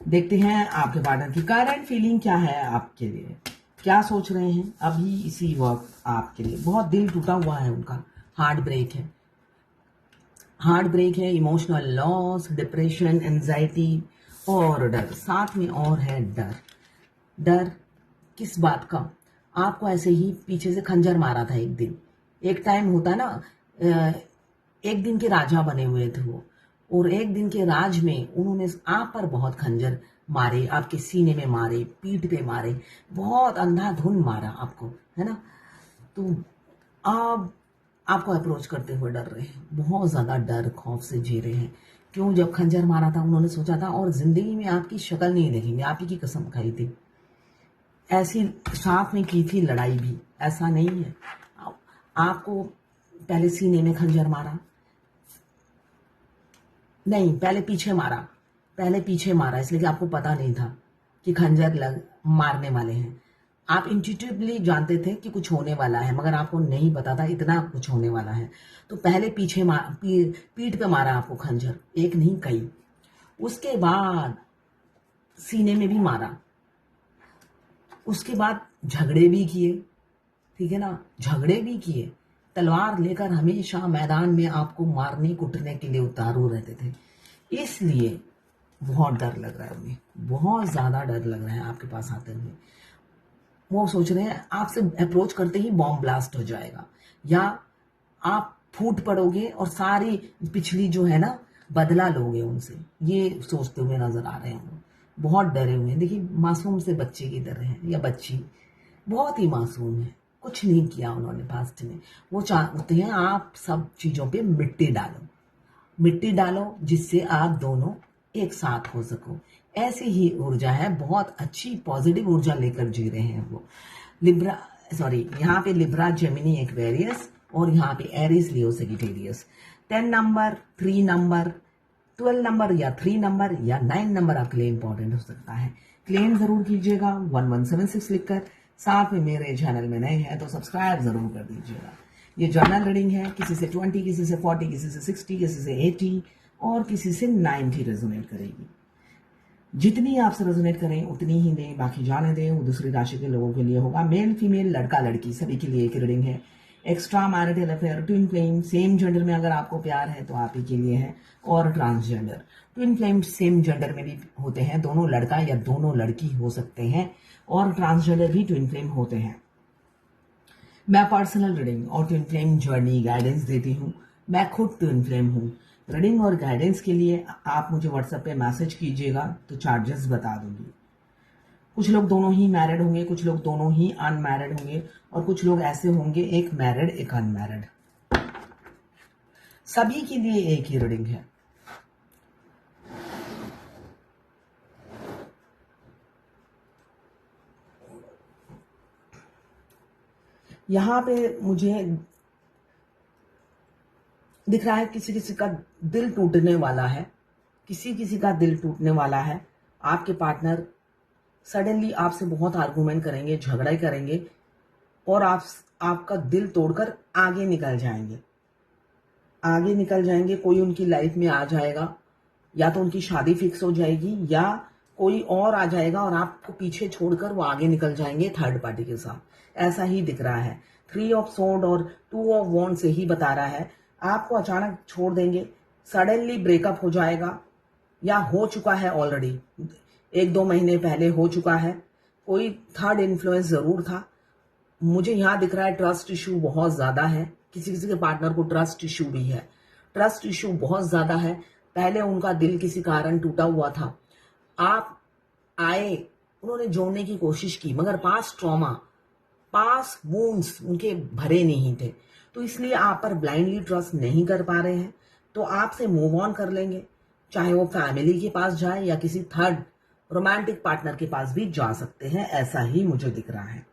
देखते हैं आपके पार्टनर की करंट फीलिंग क्या है आपके लिए, क्या सोच रहे हैं अभी इसी वक्त आपके लिए। बहुत दिल टूटा हुआ है उनका, हार्ट ब्रेक है, हार्ट ब्रेक है, इमोशनल लॉस, डिप्रेशन, एंजाइटी और डर, साथ में और है डर। डर किस बात का? आपको ऐसे ही पीछे से खंजर मारा था एक दिन। एक टाइम होता ना, एक दिन के राजा बने हुए थे वो, और एक दिन के राज में उन्होंने आप पर बहुत खंजर मारे, आपके सीने में मारे, पीठ पे मारे, बहुत अंधाधुन मारा आपको, है ना। तो आप आपको अप्रोच करते हुए डर रहे हैं, बहुत ज़्यादा डर खौफ से जी रहे हैं। क्यों? जब खंजर मारा था उन्होंने सोचा था और ज़िंदगी में आपकी शक्ल नहीं देखेंगे, आप ही की कसम खाई थी। ऐसी साथ में की थी लड़ाई भी, ऐसा नहीं है। आपको पहले सीने में खंजर मारा, नहीं पहले पीछे मारा, पहले पीछे मारा, इसलिए कि आपको पता नहीं था कि खंजर लग मारने वाले हैं। आप इंट्यूटिवली जानते थे कि कुछ होने वाला है, मगर आपको नहीं पता था इतना कुछ होने वाला है। तो पहले पीठ पे मारा आपको खंजर, एक नहीं कई। उसके बाद सीने में भी मारा, उसके बाद झगड़े भी किए, ठीक है ना, झगड़े भी किए। तलवार लेकर हमेशा मैदान में आपको मारने कुटने के लिए उतारू रहते थे। इसलिए बहुत डर लग रहा है उन्हें, बहुत ज़्यादा डर लग रहा है आपके पास आते हुए। वो सोच रहे हैं आपसे अप्रोच करते ही बॉम्ब ब्लास्ट हो जाएगा, या आप फूट पड़ोगे और सारी पिछली जो है ना बदला लोगे उनसे, ये सोचते हुए नजर आ रहे हैं वो। बहुत डरे हुए हैं। देखिए, मासूम से बच्चे की तरह है, या बच्ची बहुत ही मासूम है, कुछ नहीं किया उन्होंने पास्ट में। वो चाहते हैं आप सब चीज़ों पे मिट्टी डालो, मिट्टी डालो, जिससे आप दोनों एक साथ हो सको। ऐसी ही ऊर्जा है, बहुत अच्छी पॉजिटिव ऊर्जा लेकर जी रहे हैं वो। लिब्रा, सॉरी, यहाँ पे लिब्रा, जेमिनी, एक्वेरियस, और यहाँ पे एरीज, लियो, सेजिटेरियस। 10 नंबर, 3 नंबर, 12 नंबर, या 3 नंबर, या 9 नंबर आपके लिए इंपॉर्टेंट हो सकता है। क्लेम जरूर कीजिएगा 1176 लिखकर। साथ में मेरे चैनल में नए हैं तो सब्सक्राइब जरूर कर दीजिएगा। ये जर्नल रीडिंग है, किसी से 20, किसी से 40, किसी से 60, किसी से 80 और किसी से 90 रेजोनेट करेगी। जितनी आपसे रेजोनेट करें उतनी ही दें, बाकी जाने दें, वो दूसरी राशि के लोगों के लिए होगा। मेल फीमेल, लड़का लड़की, सभी के लिए एक रीडिंग है। Extra marital affair, twin flame, same gender में अगर आपको प्यार है तो आप ही के लिए है। और transgender, twin flame same gender में भी होते हैं, दोनों लड़का या दोनों लड़की हो सकते हैं, और ट्रांसजेंडर भी ट्विन फ्लेम होते हैं। मैं पर्सनल रीडिंग और ट्विन फ्लेम जर्नी गाइडेंस देती हूँ। मैं खुद ट्विन फ्लेम हूँ। रीडिंग और गाइडेंस के लिए आप मुझे व्हाट्सएप पे मैसेज कीजिएगा तो चार्जेस बता दूंगी। कुछ लोग दोनों ही मैरिड होंगे, कुछ लोग दोनों ही अनमैरिड होंगे, और कुछ लोग ऐसे होंगे एक मैरिड एक अनमैरिड। सभी के लिए एक ही रीडिंग है। यहाँ पे मुझे दिख रहा है किसी किसी का दिल टूटने वाला है, किसी किसी का दिल टूटने वाला है। आपके पार्टनर सडनली आपसे बहुत आर्गूमेंट करेंगे, झगड़ा करेंगे, और आपका दिल तोड़कर आगे निकल जाएंगे, आगे निकल जाएंगे। कोई उनकी लाइफ में आ जाएगा, या तो उनकी शादी फिक्स हो जाएगी, या कोई और आ जाएगा और आपको पीछे छोड़कर वो आगे निकल जाएंगे थर्ड पार्टी के साथ। ऐसा ही दिख रहा है। 3 ऑफ सोर्ड और 2 ऑफ वॉन्ड से ही बता रहा है आपको अचानक छोड़ देंगे, सडनली ब्रेकअप हो जाएगा, या हो चुका है ऑलरेडी, 1-2 महीने पहले हो चुका है। कोई थर्ड इन्फ्लुएंस जरूर था। मुझे यहाँ दिख रहा है ट्रस्ट इशू बहुत ज्यादा है, किसी किसी के पार्टनर को ट्रस्ट इशू भी है, ट्रस्ट इशू बहुत ज्यादा है। पहले उनका दिल किसी कारण टूटा हुआ था, आप आए, उन्होंने जोड़ने की कोशिश की, मगर पास ट्रॉमा, पास वुंड्स उनके भरे नहीं थे, तो इसलिए आप पर ब्लाइंडली ट्रस्ट नहीं कर पा रहे हैं। तो आपसे मूव ऑन कर लेंगे, चाहे वो फैमिली के पास जाए या किसी थर्ड रोमांटिक पार्टनर के पास भी जा सकते हैं, ऐसा ही मुझे दिख रहा है।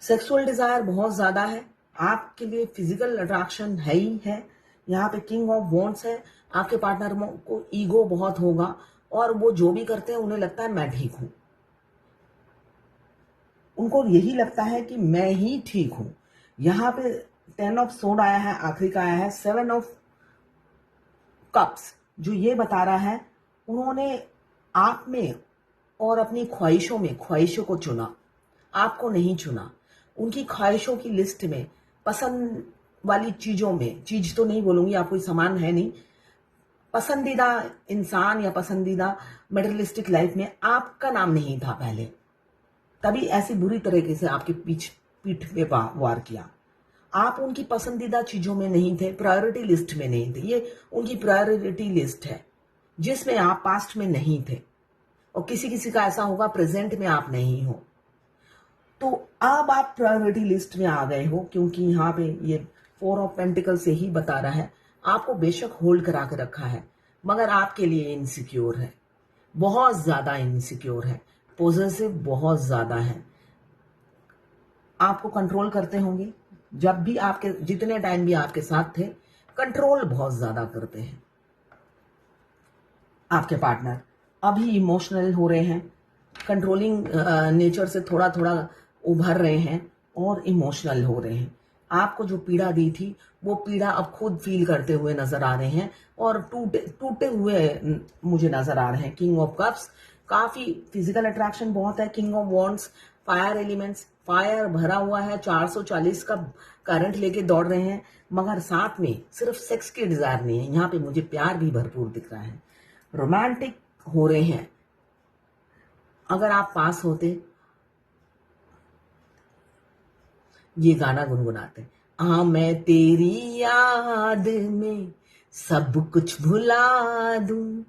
सेक्सुअल डिजायर बहुत ज्यादा है आपके लिए, फिजिकल अट्रैक्शन है ही है। यहाँ पे किंग ऑफ वॉन्ड्स है। आपके पार्टनर को ईगो बहुत होगा, और वो जो भी करते हैं उन्हें लगता है मैं ठीक हूं, उनको यही लगता है कि मैं ही ठीक हूं। यहाँ पे 10 ऑफ सोड आया है, आखिरी का आया है 7 ऑफ कप्स, जो ये बता रहा है उन्होंने आप में और अपनी ख्वाहिशों को चुना, आपको नहीं चुना। उनकी ख्वाहिशों की लिस्ट में, पसंद वाली चीजों में, चीज तो नहीं बोलूंगी, आप कोई सामान है नहीं, पसंदीदा इंसान या पसंदीदा मेटेरियलिस्टिक लाइफ में आपका नाम नहीं था पहले, तभी ऐसी बुरी तरीके से आपके पीठ पे वार किया। आप उनकी पसंदीदा चीजों में नहीं थे, प्रायोरिटी लिस्ट में नहीं थे। ये उनकी प्रायोरिटी लिस्ट है जिसमें आप पास्ट में नहीं थे, और किसी किसी का ऐसा होगा प्रेजेंट में आप नहीं हो। तो अब आप प्रायोरिटी लिस्ट में आ गए हो, क्योंकि यहाँ पे ये 4 ऑफ पेंटिकल से ही बता रहा है आपको बेशक होल्ड करा के रखा है, मगर आपके लिए इनसिक्योर है, बहुत ज्यादा इनसिक्योर है, पॉजेसिव बहुत ज्यादा है। आपको कंट्रोल करते होंगे, जब भी आपके जितने टाइम भी आपके साथ थे, कंट्रोल बहुत ज्यादा करते हैं। आपके पार्टनर अभी इमोशनल हो रहे हैं, कंट्रोलिंग नेचर से थोड़ा थोड़ा उभर रहे हैं और इमोशनल हो रहे हैं। आपको जो पीड़ा दी थी वो पीड़ा अब खुद फील करते हुए नजर आ रहे हैं और टूटे हुए मुझे नजर आ रहे हैं। किंग ऑफ कप्स, काफी फिजिकल अट्रैक्शन बहुत है। King of wands, fire elements, fire भरा हुआ है, 440 का करंट लेके दौड़ रहे हैं, मगर साथ में सिर्फ सेक्स की डिजायर नहीं है, यहाँ पे मुझे प्यार भी भरपूर दिख रहा है। रोमांटिक हो रहे हैं। अगर आप पास होते, ये गाना गुनगुनाते, मैं तेरी याद में सब कुछ भुला दूं,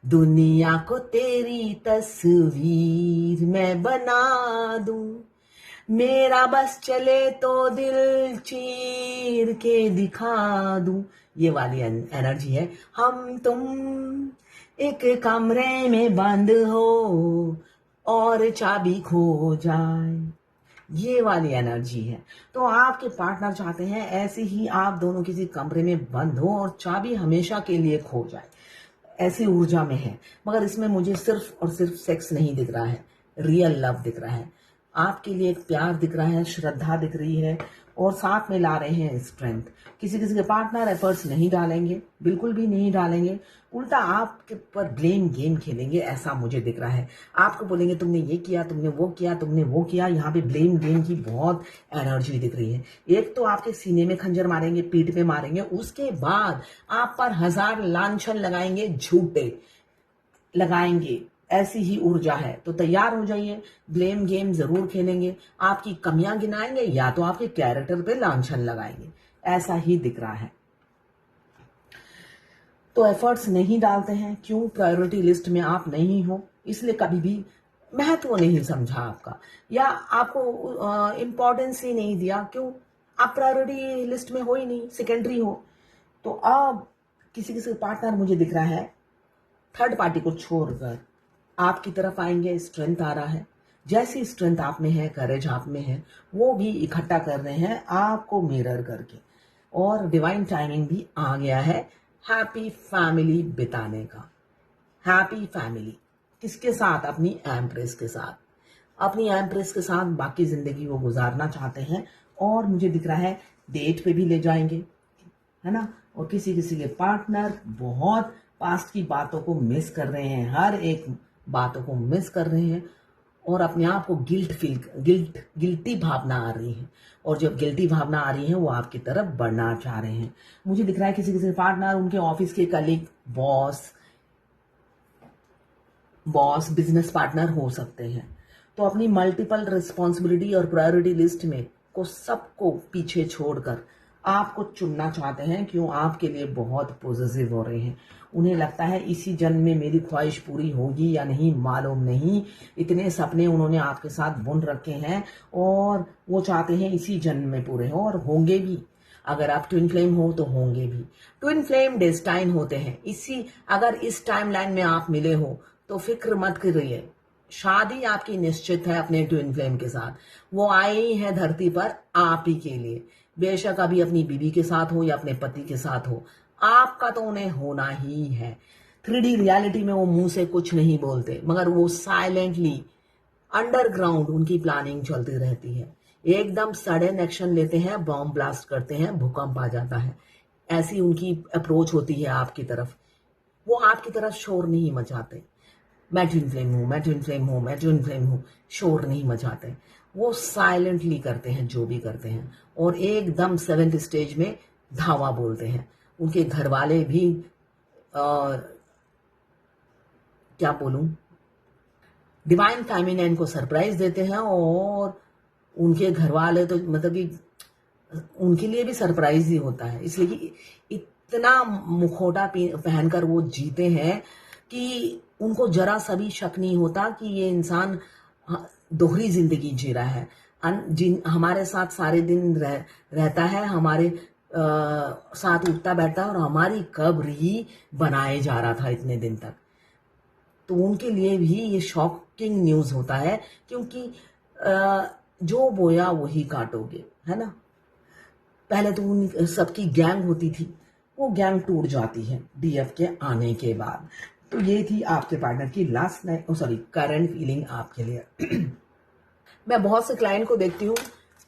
दुनिया को तेरी तस्वीर मैं बना दूं, मेरा बस चले तो दिल चीर के दिखा दूं। ये वाली एनर्जी है। हम तुम एक कमरे में बंद हो और चाबी खो जाए, ये वाली एनर्जी है। तो आपके पार्टनर चाहते हैं ऐसे ही आप दोनों किसी कमरे में बंद हो और चाबी हमेशा के लिए खो जाए, ऐसी ऊर्जा में है। मगर इसमें मुझे सिर्फ और सिर्फ सेक्स नहीं दिख रहा है, रियल लव दिख रहा है। आपके लिए एक प्यार दिख रहा है, श्रद्धा दिख रही है, और साथ में ला रहे हैं स्ट्रेंथ। किसी किसी के पार्टनर एफर्ट्स नहीं डालेंगे, बिल्कुल भी नहीं डालेंगे, उल्टा आपके पर ब्लेम गेम खेलेंगे, ऐसा मुझे दिख रहा है। आपको बोलेंगे तुमने ये किया, तुमने वो किया, तुमने वो किया। यहाँ पे ब्लेम गेम की बहुत एनर्जी दिख रही है। एक तो आपके सीने में खंजर मारेंगे, पीठ पे मारेंगे, उसके बाद आप पर 1000 लांछन लगाएंगे, झूठे लगाएंगे, ऐसी ही ऊर्जा है। तो तैयार हो जाइए, ब्लेम गेम जरूर खेलेंगे, आपकी कमियां गिनाएंगे या तो आपके कैरेक्टर पे लांछन लगाएंगे, ऐसा ही दिख रहा है। तो एफर्ट्स नहीं डालते हैं, क्यों? प्रायोरिटी लिस्ट में आप नहीं हो, इसलिए कभी भी महत्व नहीं समझा आपका, या आपको इंपॉर्टेंस ही नहीं दिया। क्यों? आप प्रायोरिटी लिस्ट में हो ही नहीं, सेकेंडरी हो। तो अब किसी किसी पार्टनर मुझे दिख रहा है थर्ड पार्टी को छोड़कर आपकी तरफ आएंगे, स्ट्रेंथ आ रहा है। जैसी स्ट्रेंथ आप में है, करेज आप में है, वो भी इकट्ठा कर रहे हैं आपको मिरर करके, और डिवाइन टाइमिंग भी आ गया है हैप्पी फैमिली बिताने का। हैप्पी फैमिली किसके साथ? अपनी एम्प्रेस के साथ। अपनी एम्प्रेस के साथ बाकी जिंदगी वो गुजारना चाहते हैं, और मुझे दिख रहा है डेट पे भी ले जाएंगे, है ना। और किसी किसी के पार्टनर बहुत पास्ट की बातों को मिस कर रहे हैं, हर एक बातों को मिस कर रहे हैं, और अपने आप को गिल्टी भावना आ रही है, और जब गिल्टी भावना आ रही है वो आपकी तरफ बढ़ना चाह रहे हैं। मुझे दिख रहा है किसी किसी पार्टनर, उनके ऑफिस के कलीग, बॉस बिजनेस पार्टनर हो सकते हैं। तो अपनी मल्टीपल रिस्पॉन्सिबिलिटी और प्रायोरिटी लिस्ट में को सबको पीछे छोड़कर आपको चुनना चाहते हैं। क्यों? आपके लिए बहुत पॉजिटिव हो रहे हैं। उन्हें लगता है इसी जन्म में मेरी ख्वाहिश पूरी होगी या नहीं मालूम नहीं, इतने सपने उन्होंने आपके साथ बुन रखे हैं, और वो चाहते हैं इसी जन्म में पूरे हो, और होंगे भी। अगर आप ट्विन फ्लेम हो तो होंगे भी। ट्विन फ्लेम डेस्टाइन होते हैं। अगर इस टाइमलाइन में आप मिले हो तो फिक्र मत करिए, शादी आपकी निश्चित है अपने ट्विन फ्लेम के साथ। वो आए ही है धरती पर आप ही के लिए, बेशक अभी अपनी बीवी के साथ हो या अपने पति के साथ हो, आपका तो उन्हें होना ही है। 3D रियलिटी में वो मुंह से कुछ नहीं बोलते, मगर वो साइलेंटली अंडरग्राउंड उनकी प्लानिंग चलती रहती है। एकदम सडन एक्शन लेते हैं, बॉम्ब ब्लास्ट करते हैं, भूकंप आ जाता है, ऐसी उनकी अप्रोच होती है आपकी तरफ। वो आपकी तरफ शोर नहीं मचाते, मैं ट्विन फ्लेम हूं, मैं ट्विन फ्लेम हूं, मैं ट्विन फ्लेम हूं, शोर नहीं मचाते। वो साइलेंटली करते हैं जो भी करते हैं, और एकदम 7th स्टेज में धावा बोलते हैं। उनके घर वाले भी क्या बोलूं, डिवाइन फेमिनाइन को सरप्राइज देते हैं, और उनके घर वाले तो मतलब कि उनके लिए भी सरप्राइज ही होता है, इसलिए कि इतना मुखौटा पहनकर वो जीते हैं कि उनको जरा सा भी शक नहीं होता कि ये इंसान दोहरी जिंदगी जी रहा है। हमारे साथ सारे दिन रहता है, हमारे साथ उठता बैठता है, और हमारी कब्र ही बनाए जा रहा था इतने दिन तक। तो उनके लिए भी ये शॉकिंग न्यूज होता है, क्योंकि जो बोया वही काटोगे, है ना। पहले तो उन सबकी गैंग होती थी, वो गैंग टूट जाती है डीएफ के आने के बाद। तो ये थी आपके पार्टनर की लास्ट नाइट करंट फीलिंग आपके लिए। मैं बहुत से क्लाइंट को देखती हूँ,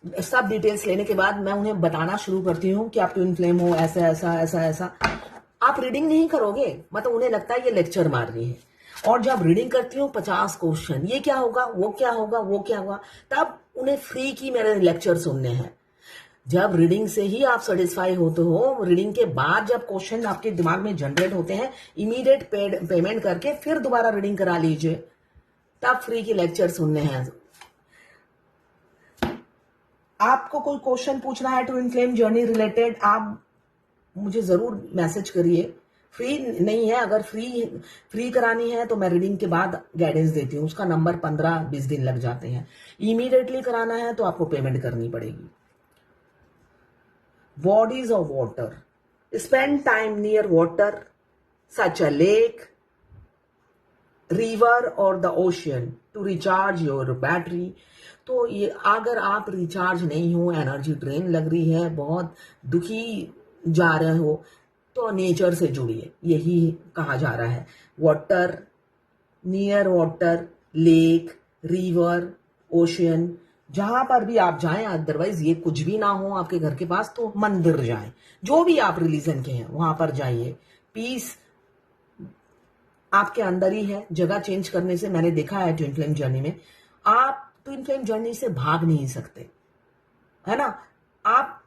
सब डिटेल्स लेने के बाद मैं उन्हें बताना शुरू करती हूँ कि आप ट्विन फ्लेम हो, ऐसा ऐसा ऐसा ऐसा। आप रीडिंग नहीं करोगे, मतलब उन्हें लगता है ये लेक्चर मार रही है। और जब रीडिंग करती हूँ 50 क्वेश्चन, ये क्या होगा, वो क्या होगा, वो क्या होगा, तब उन्हें फ्री की मेरे लेक्चर सुनने हैं। जब रीडिंग से ही आप सेटिस्फाई होते हो, रीडिंग के बाद जब क्वेश्चन आपके दिमाग में जनरेट होते हैं, इमीडिएट पेमेंट करके फिर दोबारा रीडिंग करा लीजिए, तब फ्री के लेक्चर सुनने हैं। आपको कोई क्वेश्चन पूछना है ट्विन फ्लेम जर्नी रिलेटेड, आप मुझे जरूर मैसेज करिए। फ्री नहीं है, अगर फ्री करानी है तो मैं रीडिंग के बाद गाइडेंस देती हूँ, उसका नंबर 15-20 दिन लग जाते हैं। इमीडिएटली कराना है तो आपको पेमेंट करनी पड़ेगी। Bodies of water, spend time near water such a lake, river और the ocean to recharge your battery. तो ये अगर आप रिचार्ज नहीं हो, एनर्जी ड्रेन लग रही है, बहुत दुखी जा रहे हो, तो नेचर से जुड़िए, यही कहा जा रहा है। Water, near water, lake, river, ocean, जहां पर भी आप जाएं, अदरवाइज ये कुछ भी ना हो आपके घर के पास तो मंदिर जाएं, जो भी आप रिलीजन के हैं वहां पर जाइए। पीस आपके अंदर ही है, जगह चेंज करने से मैंने देखा है ट्विन फ्लेम जर्नी में, आप ट्विन फ्लेम जर्नी से भाग नहीं सकते, है ना। आप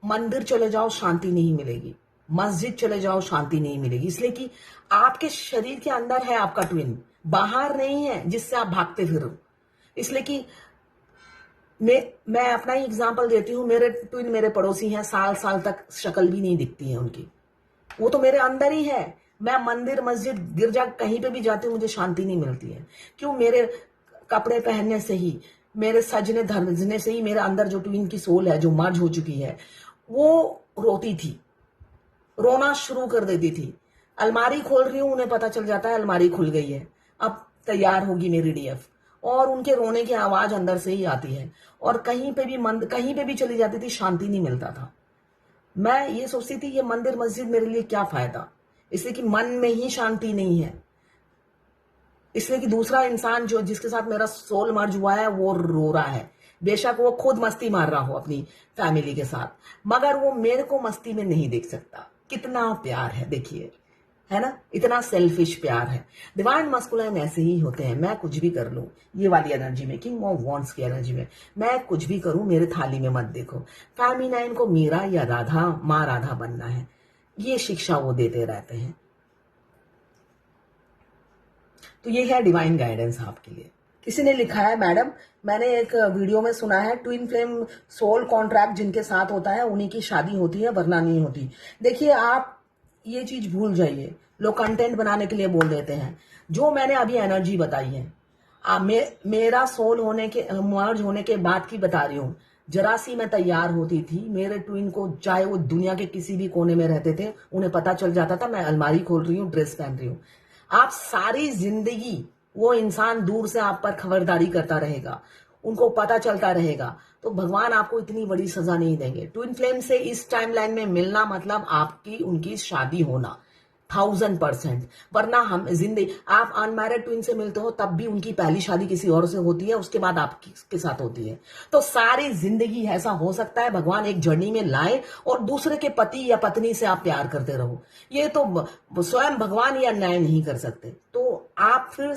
मंदिर चले जाओ, शांति नहीं मिलेगी, मस्जिद चले जाओ, शांति नहीं मिलेगी, इसलिए कि आपके शरीर के अंदर है आपका ट्विन, बाहर नहीं है जिससे आप भागते फिरो। इसलिए कि मैं अपना ही एग्जांपल देती हूँ, मेरे ट्विन मेरे पड़ोसी हैं, साल साल तक शक्ल भी नहीं दिखती है उनकी, वो तो मेरे अंदर ही है। मैं मंदिर, मस्जिद, गिरजा कहीं पे भी जाती हूँ, मुझे शांति नहीं मिलती है। क्यों? मेरे कपड़े पहनने से ही, मेरे सजने धजने से ही मेरे अंदर जो ट्विन की सोल है, जो मर्ज हो चुकी है, वो रोती थी, रोना शुरू कर देती थी। अलमारी खोल रही हूं, उन्हें पता चल जाता है अलमारी खुल गई है, अब तैयार होगी मेरी डीएफ, और उनके रोने की आवाज अंदर से ही आती है। और कहीं पे भी चली जाती थी, शांति नहीं मिलता था। मैं ये सोचती थी ये मंदिर मस्जिद मेरे लिए क्या फायदा, इसलिए कि मन में ही शांति नहीं है। इसलिए कि दूसरा इंसान जो जिसके साथ मेरा सोल मर्ज हुआ है वो रो रहा है, बेशक वो खुद मस्ती मार रहा हो अपनी फैमिली के साथ, मगर वो मेरे को मस्ती में नहीं देख सकता। कितना प्यार है देखिए, है ना, इतना सेल्फिश प्यार है। डिवाइन मस्कुलाइन ऐसे ही होते हैं। मैं कुछ भी कर लूं, ये वाली एनर्जी में, किंग ऑफ वॉन्ड्स की एनर्जी में, मैं कुछ भी करूं, मेरे थाली में मत देखो। फेमिनाइन को मीरा या राधा, माँ राधा बनना है, ये शिक्षा वो देते रहते हैं। तो ये है डिवाइन गाइडेंस आपके लिए। किसी ने लिखा है, मैडम मैंने एक वीडियो में सुना है ट्विन फ्लेम सोल कॉन्ट्रैक्ट जिनके साथ होता है उन्हीं की शादी होती है, वरना नहीं होती। देखिए, आप ये चीज भूल जाइए, लोग कंटेंट बनाने के लिए बोल देते हैं। जो मैंने अभी एनर्जी बताई है, मेरा सोल होने के, मर्ज होने के बाद की बता रही हूँ। जरा सी मैं तैयार होती थी, मेरे ट्विन को, चाहे वो दुनिया के किसी भी कोने में रहते थे, उन्हें पता चल जाता था मैं अलमारी खोल रही हूँ, ड्रेस पहन रही हूँ। आप सारी जिंदगी वो इंसान दूर से आप पर खबरदारी करता रहेगा, उनको पता चलता रहेगा, तो भगवान आपको इतनी बड़ी सजा नहीं देंगे। ट्विन फ्लेम से इस टाइमलाइन में मिलना मतलब आपकी उनकी शादी होना 1000%। वरना हम जिंदगी, आप अनमैरिड ट्विन से मिलते हो तब भी उनकी पहली शादी किसी और से होती है, उसके बाद आपके साथ होती है। तो सारी जिंदगी ऐसा हो सकता है भगवान एक जर्नी में लाए और दूसरे के पति या पत्नी से आप प्यार करते रहो। ये तो स्वयं भगवान या न्याय नहीं कर सकते। तो आप फिर